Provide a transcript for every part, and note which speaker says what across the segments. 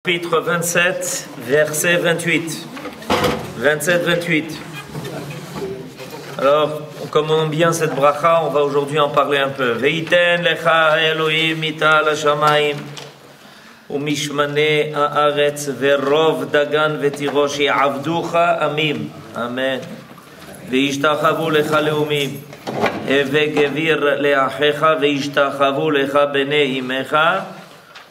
Speaker 1: Chapitre 27, verset 28. 27-28. Alors, comme on aime bien cette bracha, on va aujourd'hui en parler un peu. Veiten lecha Elohim mital hashamayim umishmane haaretz verov dagan vetirosh ya'avducha amim. Amen. Veishtachavu lecha leumim. Heve gevir leachecha veishtachavu lecha bnei imecha.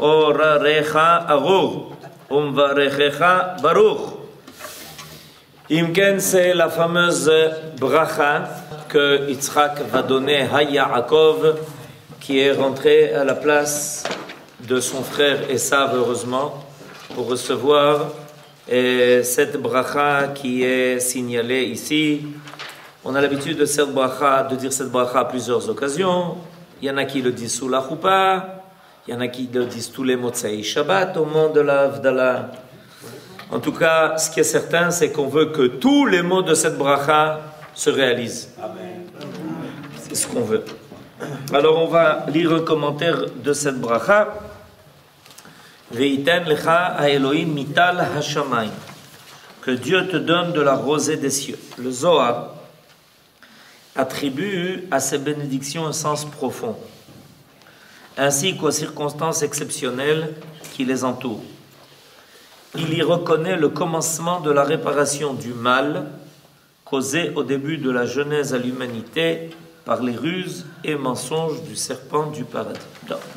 Speaker 1: Orarecha arur, umvarechecha baruch. Imken, c'est la fameuse bracha que Yitzhak va donner à Yaakov, qui est rentré à la place de son frère Esav, heureusement, pour recevoir cette bracha qui est signalée ici. On a l'habitude de dire cette bracha à plusieurs occasions. Il y en a qui le disent sous la choupa. Il y en a qui le disent tous les Motsei Shabbat au moment de la Havdalah. En tout cas, ce qui est certain, c'est qu'on veut que tous les mots de cette bracha se réalisent. Amen. C'est ce qu'on veut. Alors, on va lire un commentaire de cette bracha. Veiten lecha Elohim mital hashamayim. Que Dieu te donne de la rosée des cieux. Le Zohar attribue à ces bénédictions un sens profond, ainsi qu'aux circonstances exceptionnelles qui les entourent. Il y reconnaît le commencement de la réparation du mal causé au début de la genèse à l'humanité par les ruses et mensonges du serpent du paradis.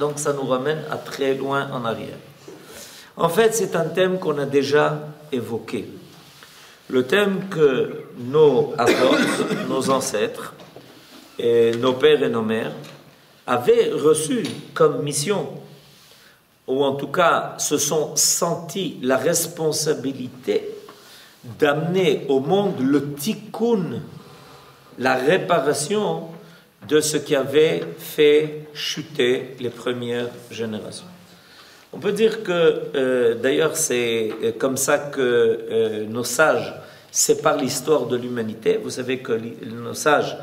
Speaker 1: Donc ça nous ramène à très loin en arrière. En fait, c'est un thème qu'on a déjà évoqué. Le thème que nos apôtres, nos ancêtres, et nos pères et nos mères avaient reçu comme mission, ou en tout cas se sont sentis la responsabilité d'amener au monde le tikkun, la réparation de ce qui avait fait chuter les premières générations. On peut dire que, d'ailleurs, c'est comme ça que nos sages séparent l'histoire de l'humanité. Vous savez que nos sages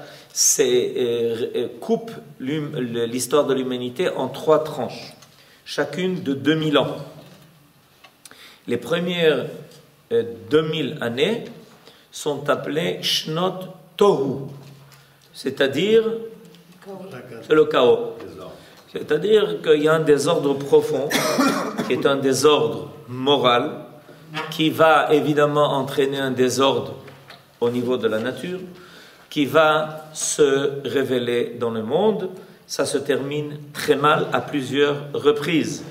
Speaker 1: coupe l'histoire de l'humanité en 3 tranches, chacune de 2000 ans. Les premières 2000 années sont appelées Shnot Tohu, c'est-à-dire c'est le chaos. C'est-à-dire qu'il y a un désordre profond, qui est un désordre moral, qui va évidemment entraîner un désordre au niveau de la nature, qui va se révéler dans le monde. Ça se termine très mal à plusieurs reprises.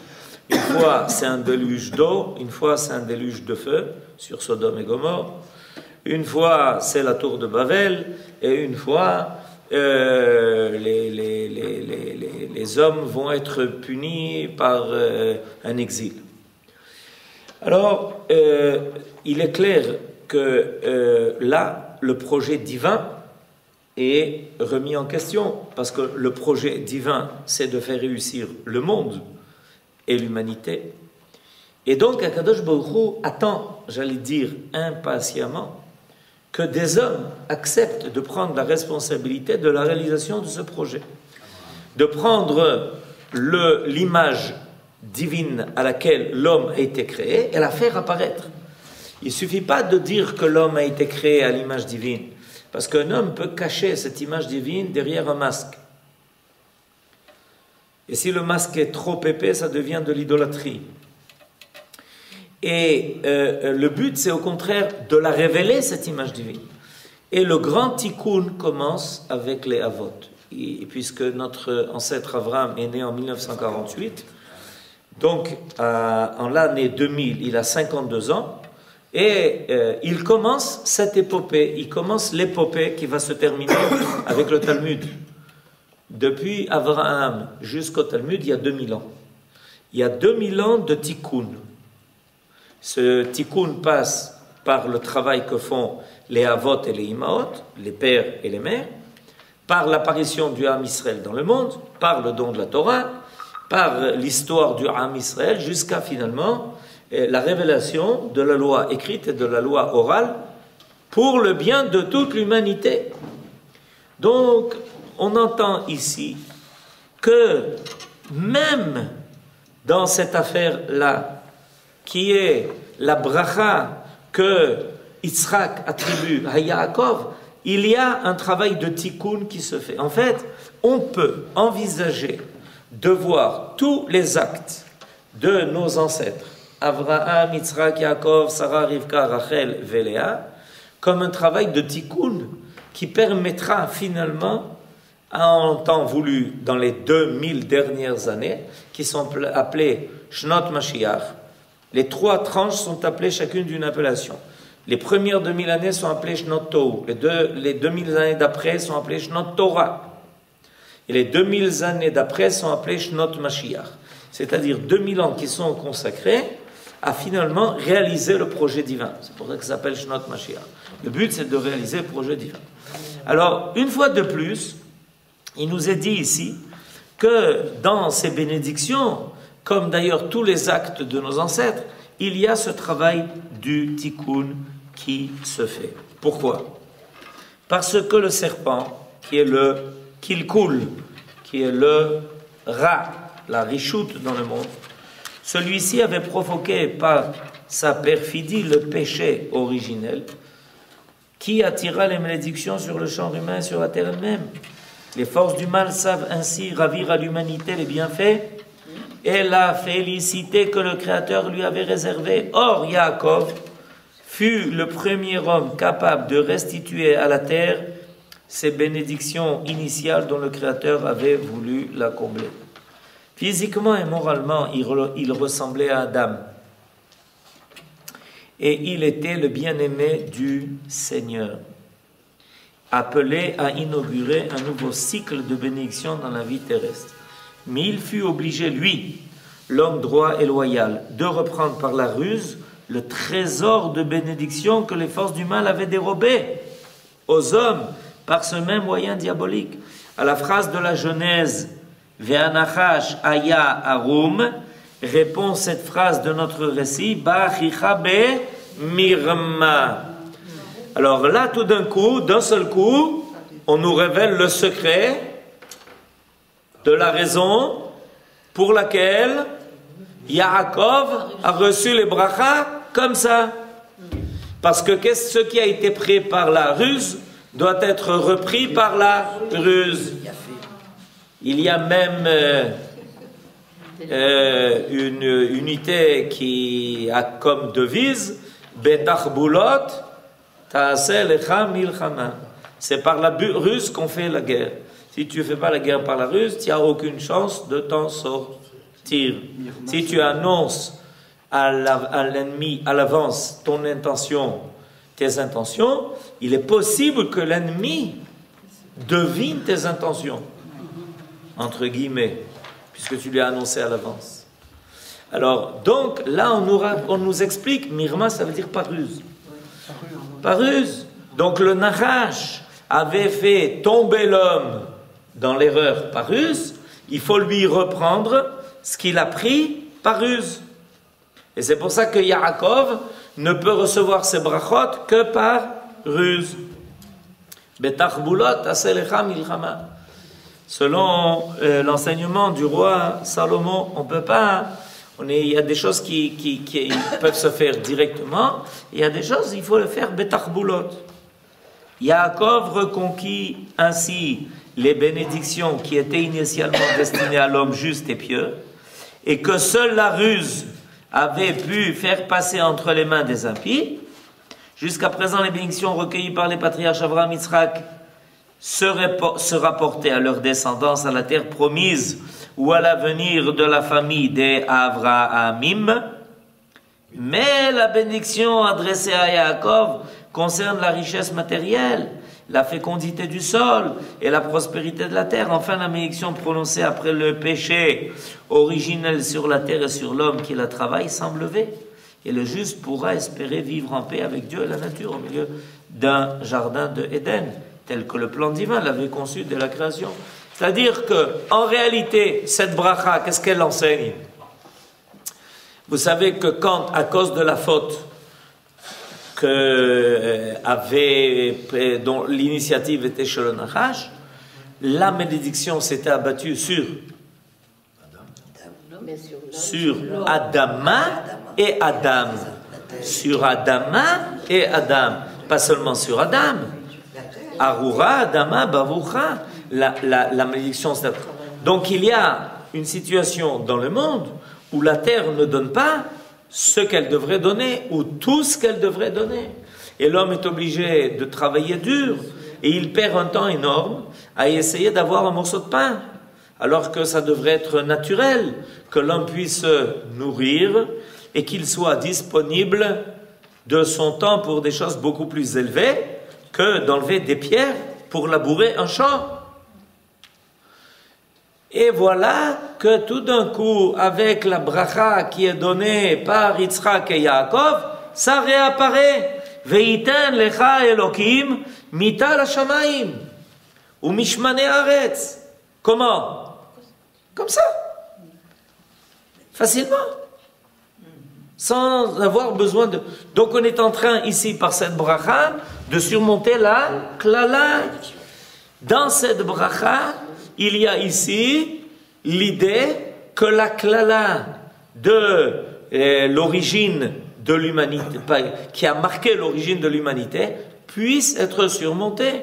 Speaker 1: Une fois, c'est un déluge d'eau, une fois, c'est un déluge de feu sur Sodome et Gomorrhe, une fois, c'est la tour de Babel, et une fois, les hommes vont être punis par un exil. Alors, il est clair que là, le projet divin est remis en question, parce que le projet divin, c'est de faire réussir le monde et l'humanité. Et donc, Akadosh Baruch Hu attend, j'allais dire impatiemment, que des hommes acceptent de prendre la responsabilité de la réalisation de ce projet. De prendre l'image divine à laquelle l'homme a été créé et la faire apparaître. Il ne suffit pas de dire que l'homme a été créé à l'image divine, parce qu'un homme peut cacher cette image divine derrière un masque. Et si le masque est trop épais, ça devient de l'idolâtrie. Et le but, c'est au contraire de la révéler, cette image divine. Et le grand tikkun commence avec les Avot. Et puisque notre ancêtre Abraham est né en 1948, donc en l'année 2000, il a 52 ans, et il commence cette épopée, il commence l'épopée qui va se terminer avec le Talmud. Depuis Abraham jusqu'au Talmud, il y a 2000 ans. Il y a 2000 ans de tikkun. Ce tikkun passe par le travail que font les Avot et les Imaot, les pères et les mères, par l'apparition du Ham Israël dans le monde, par le don de la Torah, par l'histoire du Ham Israël, jusqu'à finalement la révélation de la loi écrite et de la loi orale pour le bien de toute l'humanité. Donc, on entend ici que même dans cette affaire-là, qui est la bracha que Yitzhak attribue à Yaakov, il y a un travail de tikkun qui se fait. En fait, on peut envisager de voir tous les actes de nos ancêtres, Avraham, Yitzhak, Yaakov, Sarah, Rivka, Rachel, Véléa, comme un travail de tikkun qui permettra finalement, en temps voulu dans les 2000 dernières années, qui sont appelées Shnot Mashiach. Les 3 tranches sont appelées chacune d'une appellation. Les premières 2000 années sont appelées Shnot Tohu. Les 2000 années d'après sont appelées Shnot Torah. Et les 2000 années d'après sont appelées Shnot Mashiach. C'est-à-dire 2000 ans qui sont consacrés à finalement réaliser le projet divin. C'est pour ça que ça s'appelle Shnot Mashiach. Le but, c'est de réaliser le projet divin. Alors, une fois de plus, il nous est dit ici que dans ces bénédictions, comme d'ailleurs tous les actes de nos ancêtres, il y a ce travail du tikkun qui se fait. Pourquoi? Parce que le serpent, qui est le kilkul, qui est le rat, la richoute dans le monde, celui-ci avait provoqué par sa perfidie le péché originel qui attira les malédictions sur le champ humain et sur la terre elle-même. Les forces du mal savent ainsi ravir à l'humanité les bienfaits et la félicité que le Créateur lui avait réservée. Or, Yaakov fut le premier homme capable de restituer à la terre ces bénédictions initiales dont le Créateur avait voulu la combler. Physiquement et moralement, il ressemblait à Adam. Et il était le bien-aimé du Seigneur, appelé à inaugurer un nouveau cycle de bénédiction dans la vie terrestre. Mais il fut obligé, lui, l'homme droit et loyal, de reprendre par la ruse le trésor de bénédiction que les forces du mal avaient dérobé aux hommes par ce même moyen diabolique. À la phrase de la Genèse, Ve'anachash aya arum, répond cette phrase de notre récit, Ba'achicha be mirma. Alors là, tout d'un coup, d'un seul coup, on nous révèle le secret de la raison pour laquelle Yaakov a reçu les brachas comme ça. Parce que ce qui a été pris par la ruse doit être repris par la ruse. Il y a même une unité qui a comme devise Betachbulot Ta'aseh lecha milchama. C'est par la ruse qu'on fait la guerre. Si tu ne fais pas la guerre par la ruse, tu n'as aucune chance de t'en sortir. Si tu annonces à l'ennemi à l'avance ton intention, tes intentions, il est possible que l'ennemi devine tes intentions, entre guillemets, puisque tu lui as annoncé à l'avance. Alors, donc, là, on nous explique, mirma, ça veut dire par ruse. Par ruse. Donc, le Nachash avait fait tomber l'homme dans l'erreur par ruse, il faut lui reprendre ce qu'il a pris par ruse. Et c'est pour ça que Yaakov ne peut recevoir ses brachot que par ruse. Betachbulot aselecha milchama. Selon l'enseignement du roi Salomon, on peut pas. Il y a des choses qui peuvent se faire directement. Il y a des choses, il faut le faire betachbulot. Yaakov reconquit ainsi les bénédictions qui étaient initialement destinées à l'homme juste et pieux, et que seule la ruse avait pu faire passer entre les mains des impies. Jusqu'à présent, les bénédictions recueillies par les patriarches Avraham, Yitzhak se rapportaient à leur descendance, à la terre promise, ou à l'avenir de la famille des Avraham. Mais la bénédiction adressée à Yaakov concerne la richesse matérielle, la fécondité du sol et la prospérité de la terre. Enfin, la bénédiction prononcée après le péché originel sur la terre et sur l'homme qui la travaille semble levée. Et le juste pourra espérer vivre en paix avec Dieu et la nature au milieu d'un jardin de Éden, tel que le plan divin l'avait conçu dès la création. C'est-à-dire que, en réalité, cette bracha, qu'est-ce qu'elle enseigne? Vous savez que quand, à cause de la faute dont l'initiative était chez le Nachash, la malédiction s'était abattue sur Sur Adama et Adam. Sur Adama et Adam. Pas seulement sur Adam. Arura, Adama, Bavoucha. La malédiction, c'est... Donc il y a une situation dans le monde où la terre ne donne pas ce qu'elle devrait donner ou tout ce qu'elle devrait donner. Et l'homme est obligé de travailler dur et il perd un temps énorme à essayer d'avoir un morceau de pain. Alors que ça devrait être naturel, que l'homme puisse se nourrir et qu'il soit disponible de son temps pour des choses beaucoup plus élevées que d'enlever des pierres pour labourer un champ. Et voilà que tout d'un coup, avec la bracha qui est donnée par Yitzhak et Yaakov, ça réapparaît. Veiten lecha Elokim mital hashamayim ou mishmane haaretz. Comment? Comme ça. Facilement. Sans avoir besoin de... Donc on est en train ici, par cette bracha, de surmonter la klala. Dans cette bracha, il y a ici l'idée que la klala de l'origine de l'humanité, qui a marqué l'origine de l'humanité, puisse être surmontée.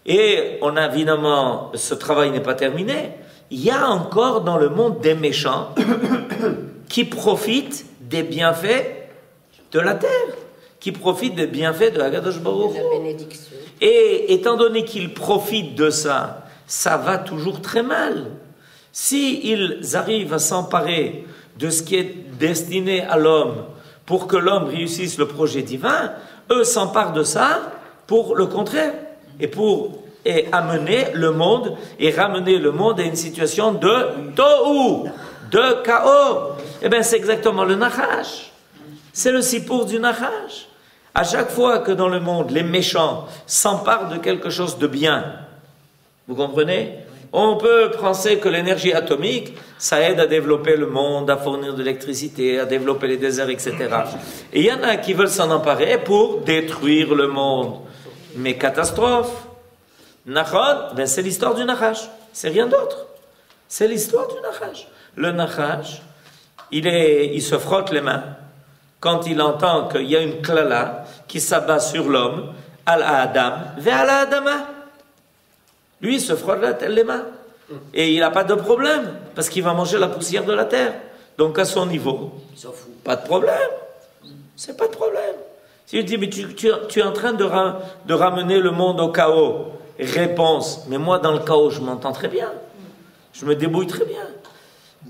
Speaker 1: Et on a évidemment, ce travail n'est pas terminé. Il y a encore dans le monde des méchants qui profitent des bienfaits de la terre, qui profitent des bienfaits de Hakadosh Baruch Hu.
Speaker 2: La bénédiction.
Speaker 1: Et étant donné qu'ils profitent de ça, ça va toujours très mal. S'ils arrivent à s'emparer de ce qui est destiné à l'homme pour que l'homme réussisse le projet divin, eux s'emparent de ça pour le contraire et pour amener le monde et ramener le monde à une situation de tohu, de chaos. Eh bien, c'est exactement le nachash. C'est le sipour du nachash. À chaque fois que dans le monde, les méchants s'emparent de quelque chose de bien, vous comprenez? On peut penser que l'énergie atomique, ça aide à développer le monde, à fournir de l'électricité, à développer les déserts, etc. Et il y en a qui veulent s'en emparer pour détruire le monde. Mais catastrophe. Nachon, ben c'est l'histoire du Nachash. C'est rien d'autre. C'est l'histoire du Nachash. Le Nachash, il se frotte les mains quand il entend qu'il y a une klala qui s'abat sur l'homme, al-Adam, ve'al-Adama. Lui, il se frotte les mains. Et il n'a pas de problème, parce qu'il va manger la poussière de la terre. Donc, à son niveau, pas de problème. C'est pas de problème. Si tu dis, mais tu es en train de ramener le monde au chaos. Réponse, mais moi, dans le chaos, je m'entends très bien. Je me débrouille très bien.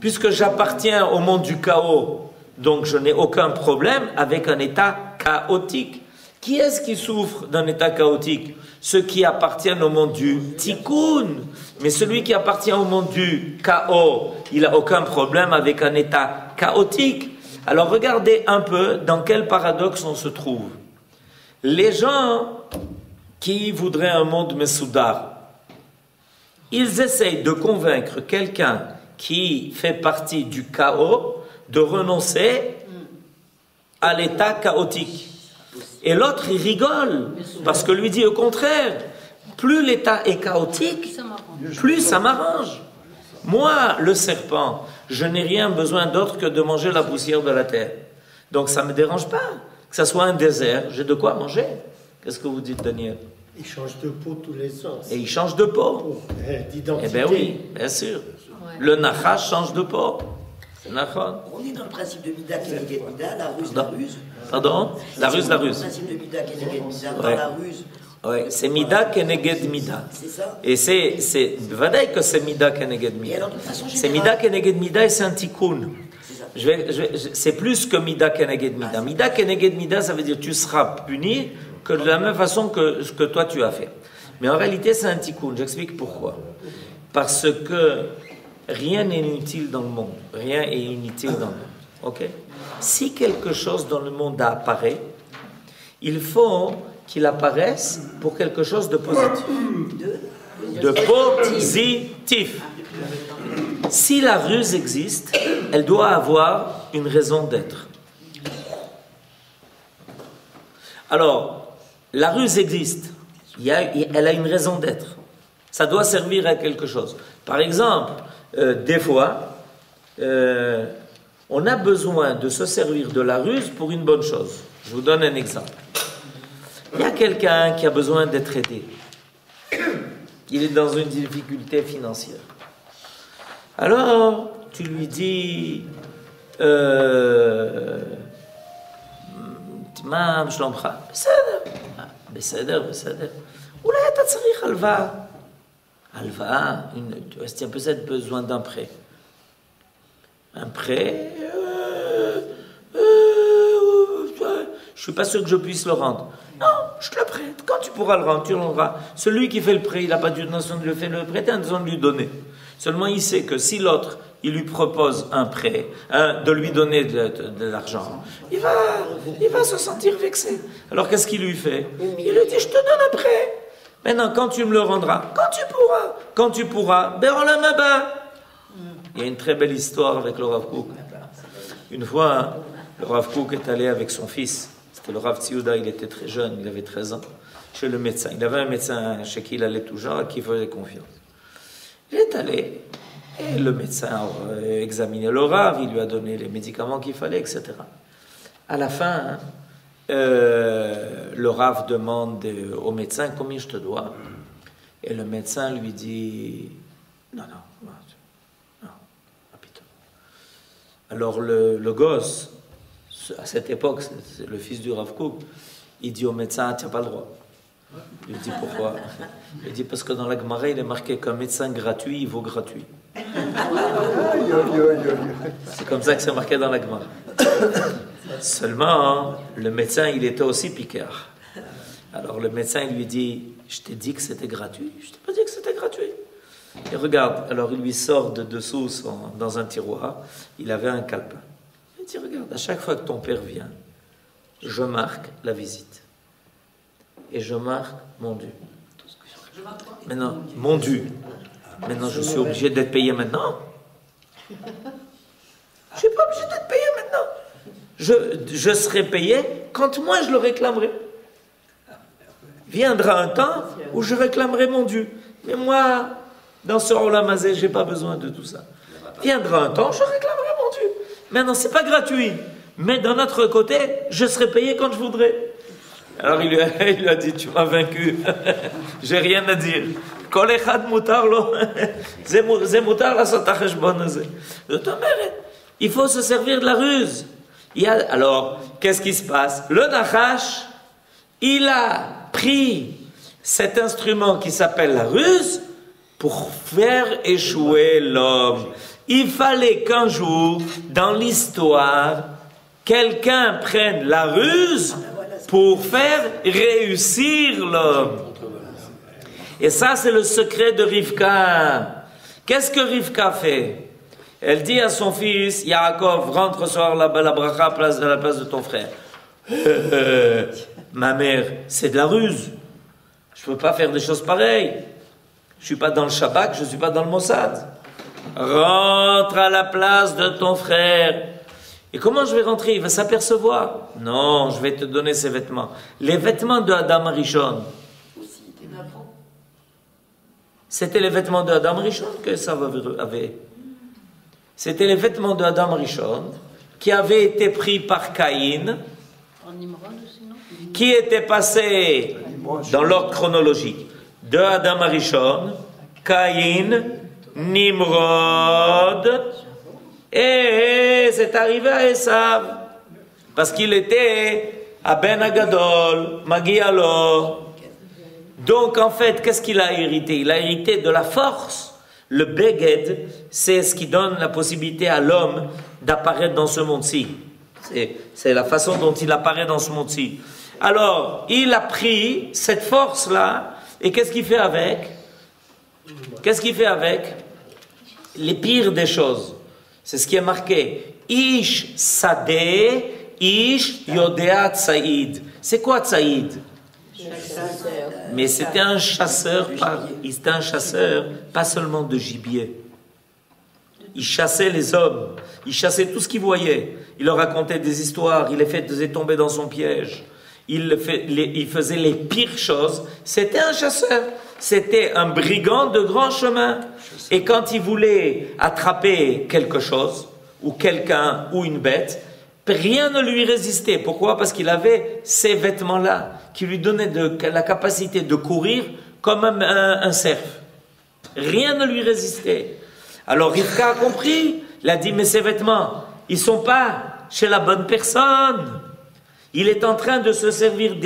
Speaker 1: Puisque j'appartiens au monde du chaos, donc je n'ai aucun problème avec un état chaotique. Qui est-ce qui souffre d'un état chaotique? Ceux qui appartiennent au monde du tikkun. Mais celui qui appartient au monde du chaos, il n'a aucun problème avec un état chaotique. Alors regardez un peu dans quel paradoxe on se trouve. Les gens qui voudraient un monde mesoudar, ils essayent de convaincre quelqu'un qui fait partie du chaos de renoncer à l'état chaotique. Et l'autre, il rigole, parce que lui dit au contraire, plus l'état est chaotique, plus ça m'arrange. Moi, le serpent, je n'ai rien besoin d'autre que de manger la poussière de la terre. Donc ça ne me dérange pas. Que ça soit un désert, j'ai de quoi manger. Qu'est-ce que vous dites, Daniel?
Speaker 3: Il change de peau tous les sens.
Speaker 1: Et il change de peau.
Speaker 3: D'identité.
Speaker 1: Eh bien oui, bien sûr. Ouais. Le nachash change de peau. C'est nachon.
Speaker 4: On est dans le principe de Mida, Keneged Mida, la ruse, la ruse.
Speaker 1: Pardon? La ruse, la ruse.
Speaker 4: Le principe de Mida, Keneged Mida, dans la ruse.
Speaker 1: Oui, c'est Mida Keneged Mida.
Speaker 4: C'est ça.
Speaker 1: Et c'est vrai que c'est Mida Keneged Mida. C'est Mida Keneged Mida et c'est un tikkun. C'est plus que Mida Keneged Mida. Mida Keneged Mida, ça veut dire tu seras puni que de la même façon que ce que toi tu as fait. Mais en réalité, c'est un tikkun. J'explique pourquoi. Parce que rien n'est inutile dans le monde. Rien est inutile dans le monde. Ok? Si quelque chose dans le monde apparaît, il faut qu'il apparaisse pour quelque chose de positif. De positif. Si la ruse existe, elle doit avoir une raison d'être. Alors, la ruse existe. Elle a une raison d'être. Ça doit servir à quelque chose. Par exemple, des fois, on a besoin de se servir de la ruse pour une bonne chose. Je vous donne un exemple. Il y a quelqu'un qui a besoin d'être aidé. Il est dans une difficulté financière. Alors, tu lui dis, תמام, שלומך? בסדר. אולי אתה צריך הלוואה. הלוואה, tu as peut-être besoin d'un prêt. Un prêt, je suis pas sûr que je puisse le rendre. Non, je te le prête. Quand tu pourras le rendre, tu le rendras. Celui qui fait le prêt, il n'a pas d'intention de le faire le prêter, il a intention de lui donner. Seulement, il sait que si l'autre, il lui propose un prêt, de lui donner de l'argent, il va se sentir vexé. Alors, qu'est-ce qu'il lui fait? Il lui dit, je te donne un prêt. Maintenant, quand tu me le rendras, quand tu pourras, ben on la main. Il y a une très belle histoire avec le Rav Kook. Une fois, le Rav Kook est allé avec son fils. C'était le Rav Tsiouda, il était très jeune, il avait 13 ans, chez le médecin. Il avait un médecin chez qui il allait toujours, à qui il faisait confiance. Il est allé, et le médecin a examiné le Rav, il lui a donné les médicaments qu'il fallait, etc. À la fin, le Rav demande au médecin combien je te dois. Et le médecin lui dit non, rapidement. Alors le gosse, à cette époque, c'est le fils du Rav Kook, il dit au médecin, tu n'as pas le droit. Il dit pourquoi? Il dit parce que dans la Gemara, il est marqué qu'un médecin gratuit, il vaut gratuit. C'est comme ça que c'est marqué dans la Gemara. Seulement, le médecin, il était aussi picard. Alors le médecin, il lui dit, je t'ai dit que c'était gratuit? Je t'ai pas dit que c'était gratuit. Et regarde, alors il lui sort de dessous dans un tiroir, il avait un calepin. Il dit, regarde, à chaque fois que ton père vient, je marque la visite. Et je marque mon dû. Maintenant, mon dû. Maintenant, je suis obligé d'être payé maintenant. Je ne suis pas obligé d'être payé maintenant. Je serai payé quand moi je le réclamerai. Viendra un temps où je réclamerai mon dû. Mais moi, dans ce Olam Hazé, je n'ai pas besoin de tout ça. Viendra un temps, je réclamerai mon dû. Maintenant, ce n'est pas gratuit. Mais d'un autre côté, je serai payé quand je voudrais. Alors il lui a dit, tu m'as vaincu. J'ai rien à dire. Kol echad mutar lo. C'est mutar la sota cheshbon hazé. Il faut se servir de la ruse. Alors, qu'est-ce qui se passe? Le Nachash, il a pris cet instrument qui s'appelle la ruse pour faire échouer l'homme. Il fallait qu'un jour, dans l'histoire, quelqu'un prenne la ruse pour faire réussir l'homme. Et ça, c'est le secret de Rivka. Qu'est-ce que Rivka fait? Elle dit à son fils, Yaakov, rentre recevoir la bracha à la place de ton frère. Ma mère, c'est de la ruse. Je ne peux pas faire des choses pareilles. Je ne suis pas dans le Shabbat, je ne suis pas dans le Mossad. Rentre à la place de ton frère. Et comment je vais rentrer? Il va s'apercevoir. Non, je vais te donner ses vêtements. Les vêtements de Adam Rishon. C'était les vêtements de Adam Rishon que ça avait. C'était les vêtements de Adam Rishon qui avaient été pris par Caïn, qui étaient passés dans l'ordre chronologique de Adam Rishon, Caïn, Nimrod, et c'est arrivé à Esav, parce qu'il était à Ben Agadol, Magialo. Donc en fait, qu'est-ce qu'il a hérité? Il a hérité de la force. Le Beged, c'est ce qui donne la possibilité à l'homme d'apparaître dans ce monde-ci. C'est la façon dont il apparaît dans ce monde-ci. Alors, il a pris cette force-là, et qu'est-ce qu'il fait avec? Qu'est-ce qu'il fait avec? Les pires des choses. C'est ce qui est marqué. Ish Sadeh, Ish Yodea Tsaïd. C'est quoi Tsaïd? Mais c'était un chasseur, pas seulement de gibier. Il chassait les hommes, il chassait tout ce qu'il voyait. Il leur racontait des histoires, il les faisait tomber dans son piège. Il faisait les pires choses. C'était un chasseur, c'était un brigand de grand chemin. Et quand il voulait attraper quelque chose, ou quelqu'un, ou une bête, rien ne lui résistait. Pourquoi? Parce qu'il avait ces vêtements-là, qui lui donnaient la capacité de courir comme un cerf. Rien ne lui résistait. Alors Rivka a compris, il a dit, mais ces vêtements, ils ne sont pas chez la bonne personne. Il est en train de se servir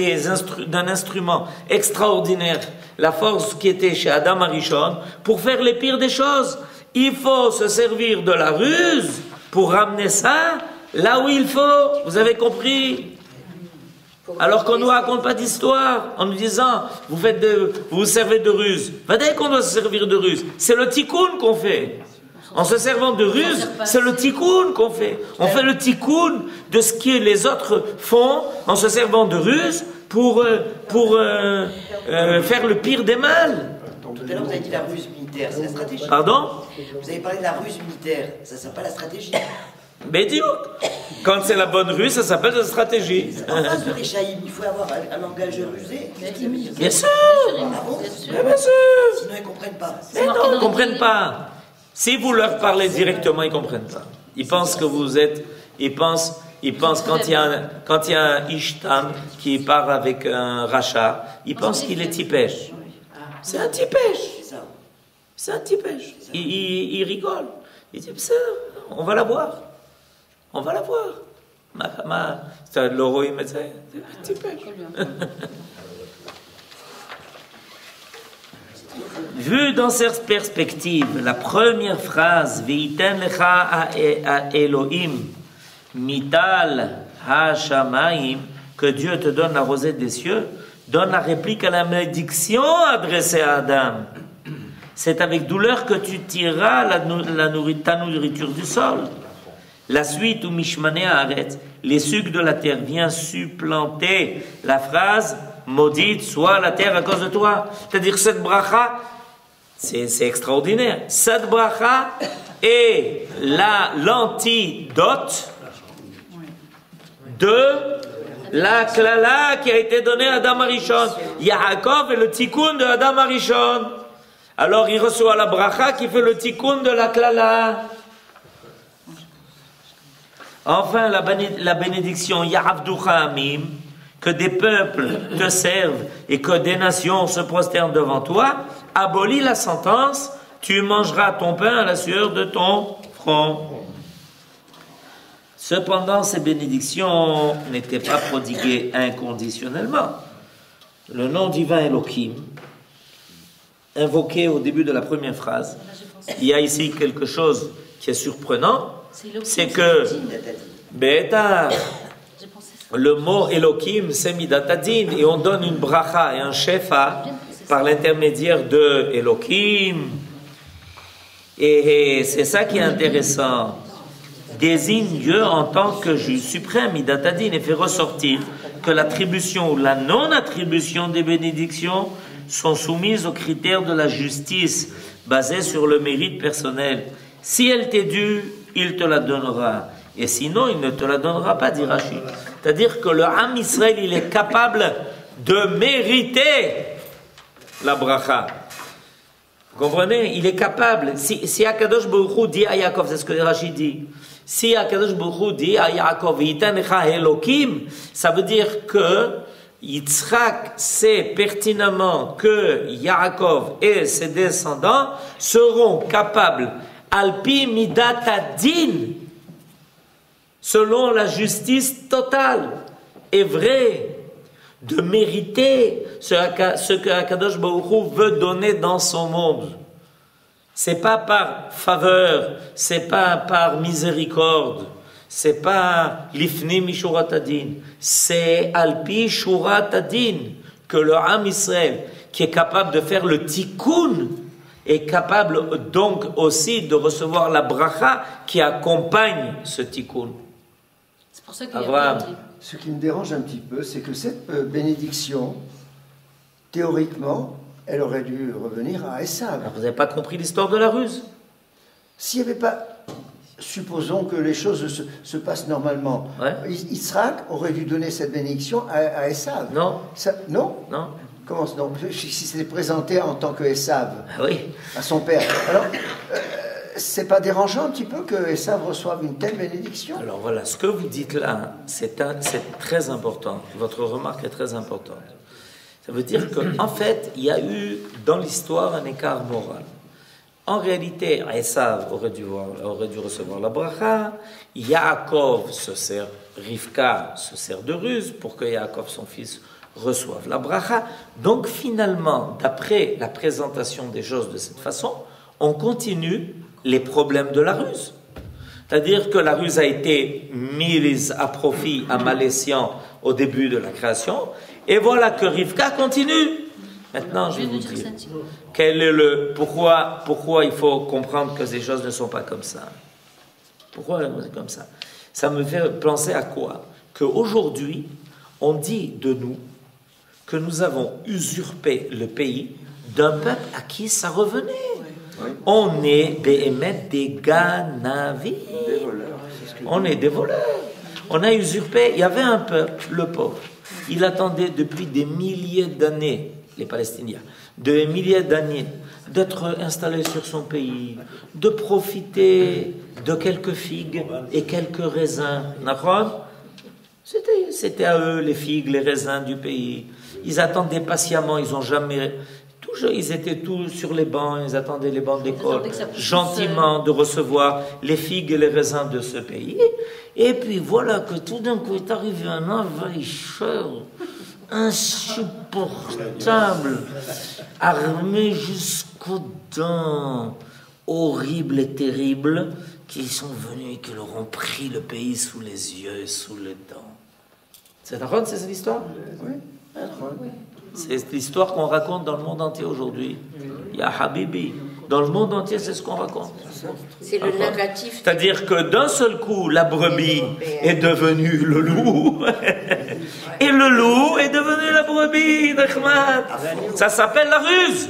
Speaker 1: d'un instrument extraordinaire, la force qui était chez Adam Arishon, pour faire les pires des choses. Il faut se servir de la ruse pour ramener ça là où il faut. Vous avez compris? Alors qu'on ne nous raconte pas d'histoire en nous disant vous vous servez de ruse. Dès qu'on doit se servir de ruse, c'est le tikkun qu'on fait. En se servant de ruse, c'est le tikkun qu'on fait. On fait le tikkun de ce que les autres font en se servant de ruse pour faire le pire des mal.
Speaker 4: Tout à l'heure, vous avez dit la ruse militaire, c'est la stratégie.
Speaker 1: Pardon?
Speaker 4: Vous avez parlé de la ruse militaire, ça sert pas la stratégie.
Speaker 1: Mais dis-donc, quand c'est la bonne ruse, ça s'appelle la stratégie.
Speaker 4: En face de Réchaïm, il faut avoir un langage rusé.
Speaker 1: Bien sûr.
Speaker 4: Ah bon?
Speaker 1: Bien sûr.
Speaker 4: Sinon, ils ne comprennent pas.
Speaker 1: Mais non, ils ne comprennent pas. Si vous leur parlez directement, ils ne comprennent pas. Ils pensent que vous êtes... Ils pensent quand il y a un Ishtam qui part avec un rachat, ils pensent qu'il est tipèche. C'est un tipèche. C'est un tipèche. Il rigole. Il dit, on va la voir. On va la voir. C'est l'oroïm, c'est un tipèche. Vu dans cette perspective, la première phrase, Ve'iten lecha Elohim, mital ha-shamayim, que Dieu te donne la rosée des cieux, donne la réplique à la malédiction adressée à Adam. C'est avec douleur que tu tireras ta nourriture du sol. La suite, ou mishmané arrête, les sucs de la terre, vient supplanter la phrase maudite soit la terre à cause de toi. C'est-à-dire que cette bracha, c'est extraordinaire. Cette bracha est l'antidote de la klala qui a été donnée à Adam Arishon. Yaakov est le tikkun de Adam Arishon. Alors il reçoit la bracha qui fait le tikkun de la klala. Enfin, la bénédiction Ya'avducha Amim, que des peuples te servent et que des nations se prosternent devant toi, abolit la sentence, tu mangeras ton pain à la sueur de ton front. Cependant, ces bénédictions n'étaient pas prodiguées inconditionnellement. Le nom divin Elohim, invoqué au début de la première phrase, il y a ici quelque chose qui est surprenant, c'est que le mot Elohim, c'est Midatadin, et on donne une bracha et un shefa par l'intermédiaire de Elohim. Et c'est ça qui est intéressant. Désigne Dieu en tant que juge suprême, Midatadin, et fait ressortir que l'attribution ou la non-attribution des bénédictions sont soumises aux critères de la justice, basés sur le mérite personnel. Si elle t'est due, il te la donnera. Et sinon, il ne te la donnera pas, dit Rashi. C'est-à-dire que le Ham Israël, il est capable de mériter la bracha. Vous comprenez? Il est capable. Si Akadosh Baruch Hu dit à Yaakov, c'est ce que Rashi dit. Si Akadosh Baruch Hu dit à Yaakov, Yitanecha Elokim, ça veut dire que Yitzhak sait pertinemment que Yaakov et ses descendants seront capables Alpi midat adin, selon la justice totale et vraie, de mériter ce que Akadosh Baruch Hu veut donner dans son monde. C'est pas par faveur, c'est pas par miséricorde, c'est pas l'ifni mishurat adin, c'est alpi shurat adin que le Ham Israël, qui est capable de faire le tikkun, est capable donc aussi de recevoir la bracha qui accompagne ce tikkun.
Speaker 2: C'est pour ça qu'il y a
Speaker 1: Abraham.
Speaker 5: Ce qui me dérange un petit peu, c'est que cette bénédiction, théoriquement, elle aurait dû revenir à Esav.
Speaker 1: Vous n'avez pas compris l'histoire de la ruse?
Speaker 5: S'il n'y avait pas... Supposons que les choses se passent normalement.
Speaker 1: Ouais.
Speaker 5: Yitzhak aurait dû donner cette bénédiction à Esav.
Speaker 1: Non.
Speaker 5: Non?
Speaker 1: Non.
Speaker 5: Comment non? Si c'était présenté en tant que Esav,
Speaker 1: Ah oui.
Speaker 5: à son père. Alors, c'est pas dérangeant un petit peu que Esav reçoive une telle bénédiction?
Speaker 1: Alors voilà, ce que vous dites là, c'est très important. Votre remarque est très importante. Ça veut dire qu'en fait, il y a eu dans l'histoire un écart moral. En réalité, Esav aurait dû recevoir la bracha. Yaakov se sert, Rivka se sert de ruse pour que Yaakov, son fils, reçoive la bracha. Donc finalement, d'après la présentation des choses de cette façon, on continue les problèmes de la ruse. C'est-à-dire que la ruse a été mise à profit à Malécian au début de la création, et voilà que Rivka continue. Maintenant, je vais vous dire, quel est pourquoi il faut comprendre que ces choses ne sont pas comme ça. Pourquoi c'est comme ça? Ça me fait penser à quoi? Qu'aujourd'hui, on dit de nous que nous avons usurpé le pays d'un peuple à qui ça revenait. Oui. On est des Ganavi. On est des voleurs. On a usurpé. Il y avait un peuple, le pauvre. Il attendait depuis des milliers d'années, les Palestiniens, des milliers d'années, d'être installé sur son pays, de profiter de quelques figues et quelques raisins. C'était à eux les figues, les raisins du pays. Ils attendaient patiemment, ils n'ont jamais... Ils étaient tous sur les bancs, ils attendaient les bancs d'école, gentiment de recevoir les figues et les raisins de ce pays. Et puis voilà que tout d'un coup est arrivé un envahisseur insupportable, armé jusqu'aux dents, horrible et terrible, qui sont venus et qui leur ont pris le pays sous les yeux et sous les dents. C'est cette histoire? Oui. C'est l'histoire qu'on raconte dans le monde entier aujourd'hui. Ya Habibi. Dans le monde entier, c'est ce qu'on raconte.
Speaker 2: C'est le narratif.
Speaker 1: C'est-à-dire que d'un seul coup, la brebis est devenue le loup. Et le loup est devenu la brebis. Ça s'appelle la ruse.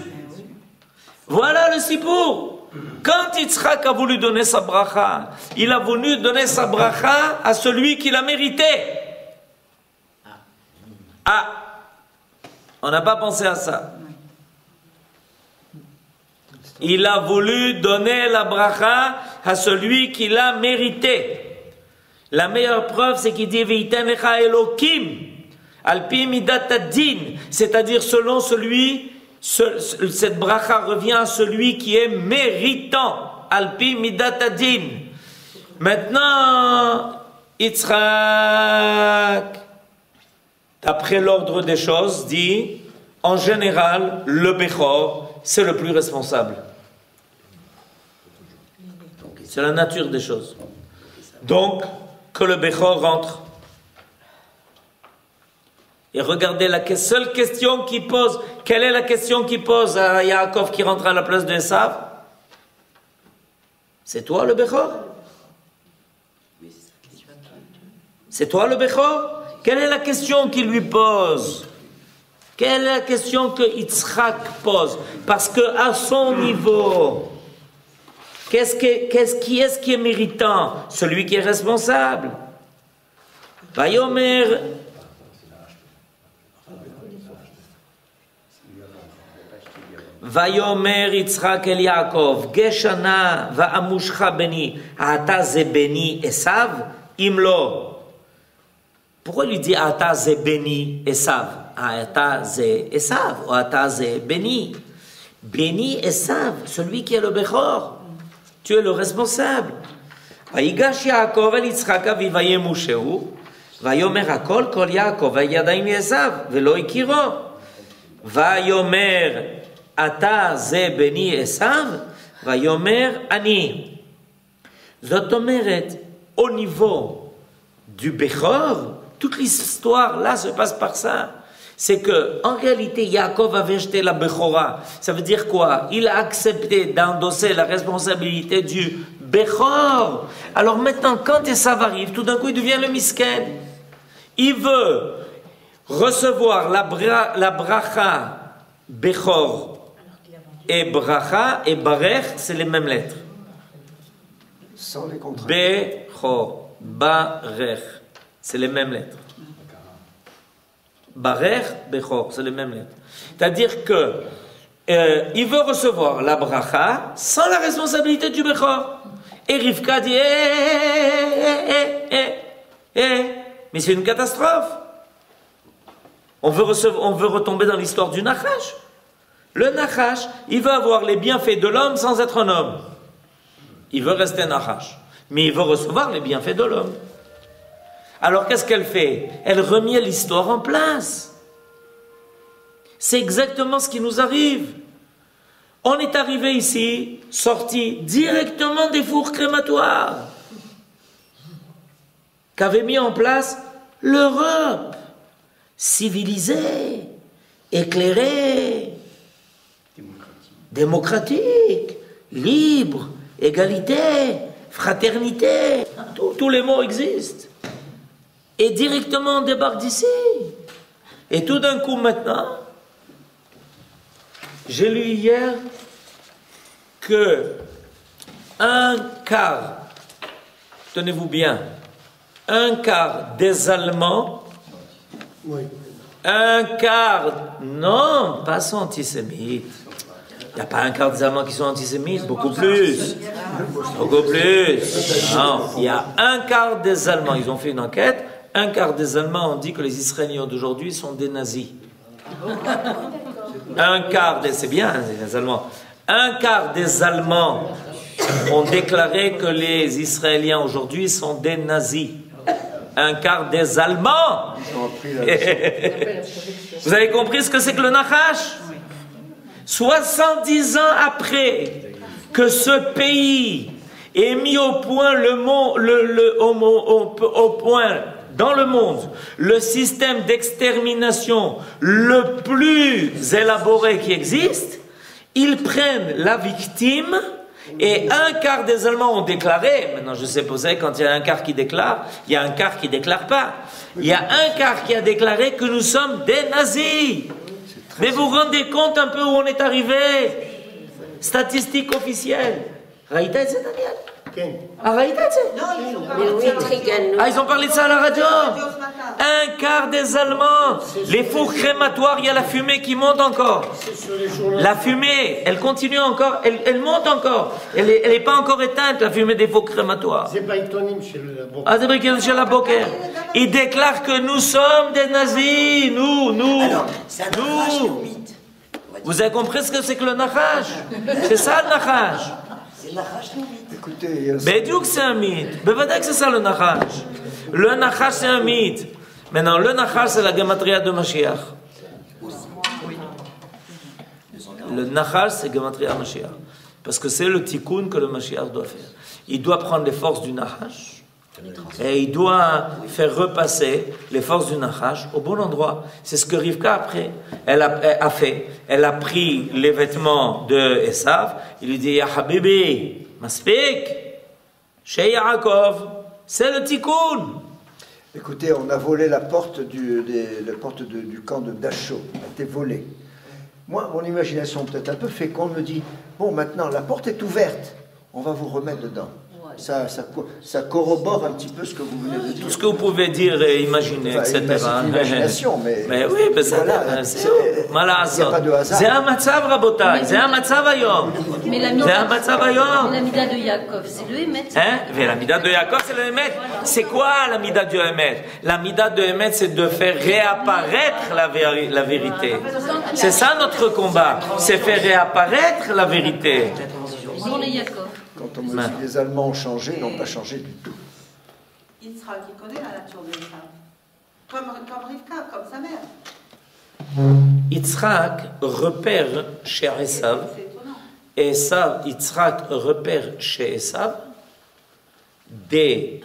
Speaker 1: Voilà le sipour. Quand Yitzhak a voulu donner sa bracha, il a voulu donner sa bracha à celui qui l'a mérité. Ah, on n'a pas pensé à ça. Il a voulu donner la bracha à celui qui l'a mérité. La meilleure preuve, c'est qu'il dit Veitenecha Elokim Alpi Midat Adin, c'est-à-dire selon cette bracha revient à celui qui est méritant. Alpi Midat Adin. Maintenant, Yitzhak, d'après l'ordre des choses, dit, en général, le Bechor, c'est le plus responsable. C'est la nature des choses. Donc, que le Bechor rentre. Et regardez la seule question qu'il pose. Quelle est la question qu'il pose à Yaakov qui rentre à la place de Esav? C'est toi le Bechor? C'est toi le Bechor? Quelle est la question qu'il lui pose? Quelle est la question que Yitzhak pose? Parce que à son niveau, qui est-ce qui est méritant? Celui qui est responsable. Vayomer Yitzhak el Yaakov, Geshana va'amushcha beni, ata ze beni Esav, imlo. Pourquoi il lui dit ata ze beni Esav? Ata ze Esav ou ata ze beni? Beni Esav, celui qui est le Bechor. Tu es le responsable. Vayigash Yaakov el Yitzhak vivayemusheu, vayomer hakol kol Yaakov vayadayim Esav velo ikiro. Vayomer ata ze beni Esav, vayomer ani. Zot omeret, au niveau du Bechor, toute l'histoire là se passe par ça. C'est que en réalité Yaakov avait jeté la Bechora. Ça veut dire quoi? Il a accepté d'endosser la responsabilité du Bechor. Alors maintenant, quand Esav arrive, tout d'un coup il devient le misken. Il veut recevoir la bracha Bechor et bracha et barech, c'est les mêmes lettres.
Speaker 5: Sans les contraintes.
Speaker 1: Bechor, barech. C'est les mêmes lettres. Barech, Bechor, c'est les mêmes lettres. C'est-à-dire que il veut recevoir la bracha sans la responsabilité du Bechor. Et Rivka dit mais c'est une catastrophe. On veut retomber dans l'histoire du Nachash. Le Nachash, il veut avoir les bienfaits de l'homme sans être un homme. Il veut rester Nachash, mais il veut recevoir les bienfaits de l'homme. Alors qu'est-ce qu'elle fait? Elle remet l'histoire en place. C'est exactement ce qui nous arrive. On est arrivé ici, sorti directement des fours crématoires qu'avait mis en place l'Europe, civilisée, éclairée, démocratique, libre, égalité, fraternité, tous les mots existent. Et directement on débarque d'ici. Et tout d'un coup maintenant, j'ai lu hier que un quart, tenez-vous bien, un quart des Allemands,
Speaker 3: Oui.
Speaker 1: un quart, non, pas sont antisémites. Il n'y a pas un quart des Allemands qui sont antisémites, beaucoup plus. Beaucoup plus. Non, il y a un quart des Allemands, ils ont fait une enquête, un quart des Allemands ont dit que les Israéliens d'aujourd'hui sont des nazis. Un quart des... C'est bien, les Allemands. Un quart des Allemands ont déclaré que les Israéliens aujourd'hui sont des nazis. Un quart des Allemands. Vous avez compris ce que c'est que le Nachash? 70 ans après que ce pays ait mis au point au point dans le monde le système d'extermination le plus élaboré qui existe, ils prennent la victime et un quart des Allemands ont déclaré. Maintenant je sais pas, vous savez, quand il y a un quart qui déclare, il y a un quart qui déclare pas. Il y a un quart qui a déclaré que nous sommes des nazis. Mais vous vous rendez compte un peu où on est arrivé? Statistique officielle. Raïta et Daniel. Ah, Raïta, ils ont parlé de ça à la radio. Un quart des Allemands. Les fours crématoires, il y a la fumée qui monte encore. La fumée, elle continue encore, elle monte encore. Elle n'est pas encore éteinte, la fumée des fours crématoires.
Speaker 3: C'est pas étonnant chez le Boker.
Speaker 1: Ah, c'est vrai qu'il y a chez la Boker. Ils déclarent que nous sommes des nazis. Nous.
Speaker 4: Alors, c'est un nachash ou mythe?
Speaker 1: Vous avez compris ce que c'est que le Nachash? C'est ça le Nachash.
Speaker 4: C'est le nachash ou mythe?
Speaker 5: Écoutez,
Speaker 1: Bédiouk, c'est un mythe. Bevadek, c'est ça le Nachash. Le Nachash, c'est un mythe. Maintenant, le Nachash, c'est la gematria de Mashiach. Le Nachash, c'est gematria Mashiach. Parce que c'est le tikkun que le Mashiach doit faire. Il doit prendre les forces du Nachash et il doit faire repasser les forces du Nachash au bon endroit. C'est ce que Rivka après elle a fait. Elle a pris les vêtements de Esav. Il lui dit Ya Habibi, Maspik, Chez Yaakov, c'est le tikkun.
Speaker 5: écoutez, on a volé la porte du camp de Dachau. Elle a été volée. Moi, mon imagination peut-être un peu féconde me dit, bon, maintenant, la porte est ouverte, on va vous remettre dedans. Ça corrobore un petit peu ce que vous venez de dire.
Speaker 1: Tout ce que vous pouvez dire et imaginer, etc.
Speaker 5: C'est une imagination, mais
Speaker 1: oui, mais ça,
Speaker 5: voilà,
Speaker 1: c'est
Speaker 5: il n'y a pas de hasard.
Speaker 1: זה המצב, רבותיי, זה המצב היום. זה המצב היום.
Speaker 2: La mida de Yaakov, c'est le Hémet.
Speaker 1: Et la mida de Yaakov, c'est le Hémet. C'est quoi la mida du Hémet? La mida de Hémet, c'est de faire réapparaître la vérité. C'est ça notre combat, c'est faire réapparaître la vérité.
Speaker 2: Dans les Yaakov.
Speaker 5: Quand on me dit les Allemands ont changé, ils n'ont pas changé du tout.
Speaker 6: Yitzhak, il connaît la nature de Esav. Comme Rivka, comme sa mère.
Speaker 1: Yitzhak repère chez Esav, Yitzhak repère chez Esav des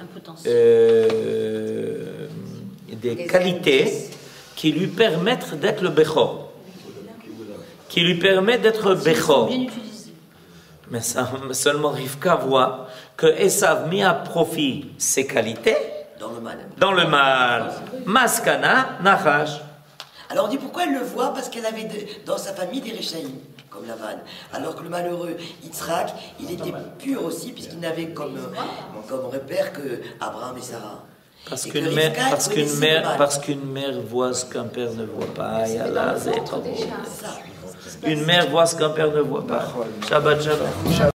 Speaker 1: qualités qui lui permettent d'être le Bechor. Qui lui permettent d'être Bechor. Mais ça, seulement Rivka voit que Esav met à profit ses qualités dans le mal. Maskana, Nachash.
Speaker 4: Alors on dit pourquoi elle le voit? Parce qu'elle avait dans sa famille des Réchaïm, comme Lavan. Alors que le malheureux Yitzhak, il était pur aussi, puisqu'il n'avait comme repère que Abraham et Sarah.
Speaker 1: Parce
Speaker 4: Et
Speaker 1: qu'une
Speaker 4: que
Speaker 1: mère,
Speaker 4: Rivka,
Speaker 1: parce
Speaker 4: elle connaissait
Speaker 1: qu'une
Speaker 4: le
Speaker 1: mère,
Speaker 4: mal.
Speaker 1: parce qu'une mère voit ce qu'un père ne voit pas.
Speaker 2: C'est
Speaker 1: Yallah,
Speaker 2: dans le
Speaker 1: c'est
Speaker 2: ventre
Speaker 1: pas
Speaker 2: des
Speaker 1: beau.
Speaker 2: chats.
Speaker 4: Ça.
Speaker 1: Une mère voit ce qu'un père ne voit pas. Shabbat shalom.